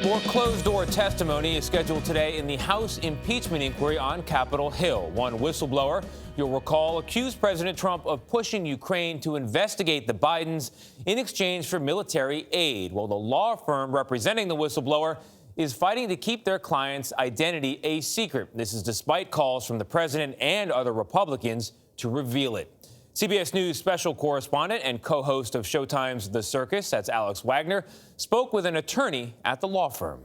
More closed-door testimony is scheduled today in the House impeachment inquiry on Capitol Hill. One whistleblower, you'll recall, accused President Trump of pushing Ukraine to investigate the Bidens in exchange for military aid, while the law firm representing the whistleblower is fighting to keep their client's identity a secret. This is despite calls from the president and other Republicans to reveal it. CBS News special correspondent and co-host of Showtime's The Circus, that's Alex Wagner, spoke with an attorney at the law firm.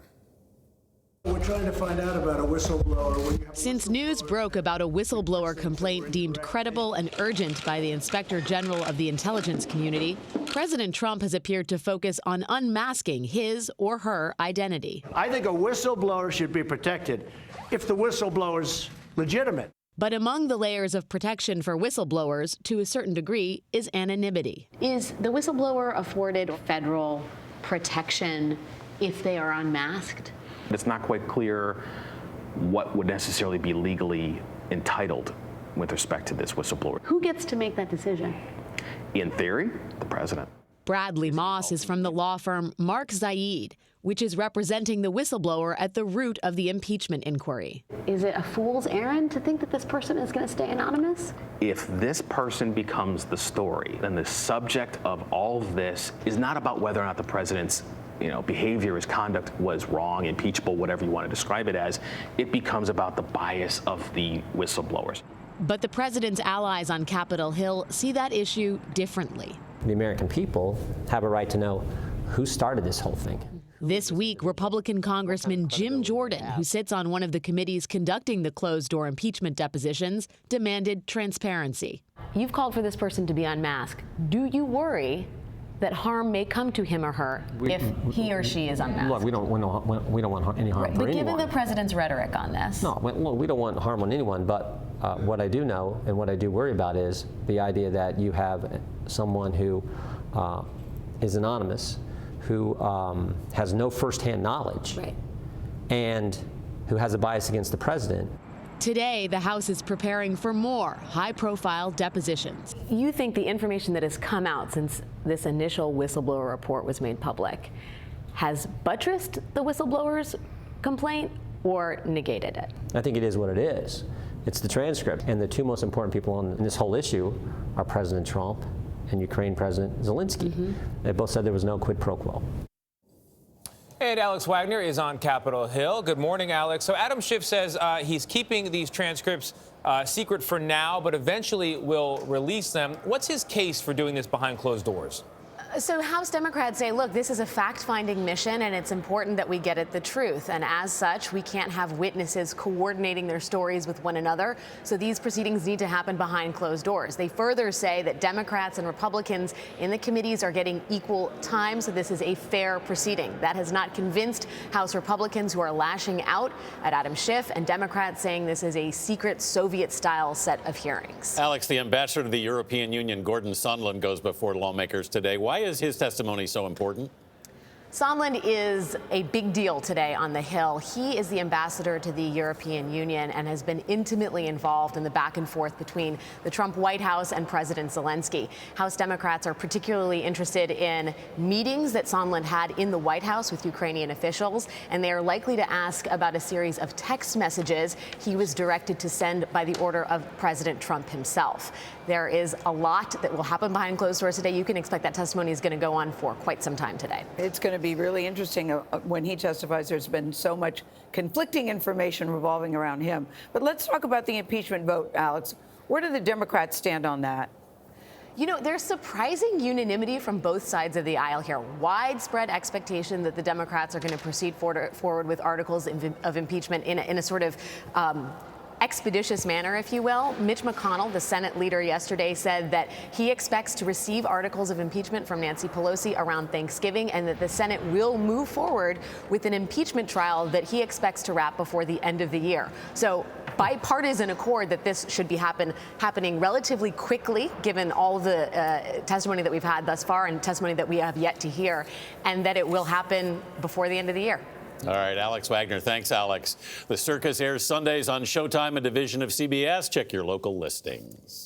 We're trying to find out about a whistleblower. Since news broke about a whistleblower complaint deemed credible and urgent by the Inspector General of the intelligence community, President Trump has appeared to focus on unmasking his or her identity. I think a whistleblower should be protected if the whistleblower's legitimate. But among the layers of protection for whistleblowers, to a certain degree, is anonymity. Is the whistleblower afforded federal protection if they are unmasked? It's not quite clear what would necessarily be legally entitled with respect to this whistleblower. Who gets to make that decision? In theory, the president. Bradley Moss is from the law firm Mark Zaid, which is representing the whistleblower at the root of the impeachment inquiry. Is it a fool's errand to think that this person is going to stay anonymous? If this person becomes the story, then the subject of all of this is not about whether or not the president's behavior, his conduct was wrong, impeachable, whatever you want to describe it as. It becomes about the bias of the whistleblowers. But the president's allies on Capitol Hill see that issue differently. The American people have a right to know who started this whole thing. This week, Republican Congressman Jim Jordan, who sits on one of the committees conducting the closed-door impeachment depositions, demanded transparency. You've called for this person to be unmasked. Do you worry that harm may come to him or her if he or she is unmasked? Look, we don't want any harm for anyone. But given the president's rhetoric on this. No, we don't want harm on anyone, but what I do know and what I do worry about is the idea that you have someone who is anonymous, who has no firsthand knowledge, right, and who has a bias against the president. Today, the House is preparing for more high-profile depositions. You think the information that has come out since this initial whistleblower report was made public has buttressed the whistleblower's complaint or negated it? I think it is what it is. It's the transcript. And the two most important people in this whole issue are President Trump and Ukraine President Zelensky. They both said there was no quid pro quo. And Alex Wagner is on Capitol Hill. Good morning, Alex. So Adam Schiff says he's keeping these transcripts secret for now, but eventually will release them. What's his case for doing this behind closed doors? So House Democrats say, look, this is a fact-finding mission, and it's important that we get at the truth. And as such, we can't have witnesses coordinating their stories with one another. So these proceedings need to happen behind closed doors. They further say that Democrats and Republicans in the committees are getting equal time, so this is a fair proceeding. That has not convinced House Republicans, who are lashing out at Adam Schiff, and Democrats saying this is a secret Soviet-style set of hearings. Alex, the ambassador to the European Union, Gordon Sondland, goes before lawmakers today. Why is his testimony so important? Sondland is a big deal today on the Hill. He is the ambassador to the European Union and has been intimately involved in the back and forth between the Trump White House and President Zelensky. House Democrats are particularly interested in meetings that Sondland had in the White House with Ukrainian officials, and they are likely to ask about a series of text messages he was directed to send by the order of President Trump himself. There is a lot that will happen behind closed doors today. You can expect that testimony is going to go on for quite some time today. It's going to be really interesting when he testifies. There's been so much conflicting information revolving around him. But let's talk about the impeachment vote, Alex. Where do the Democrats stand on that? You know, there's surprising unanimity from both sides of the aisle here. Widespread expectation that the Democrats are going to proceed forward with articles of impeachment in a sort of expeditious manner, if you will. Mitch McConnell, the Senate leader, yesterday said that he expects to receive articles of impeachment from Nancy Pelosi around Thanksgiving, and that the Senate will move forward with an impeachment trial that he expects to wrap before the end of the year. So bipartisan accord that this should be happening relatively quickly, given all the testimony that we've had thus far and testimony that we have yet to hear, and that it will happen before the end of the year. All right, Alex Wagner. Thanks, Alex. The Circus airs Sundays on Showtime, a division of CBS. Check your local listings.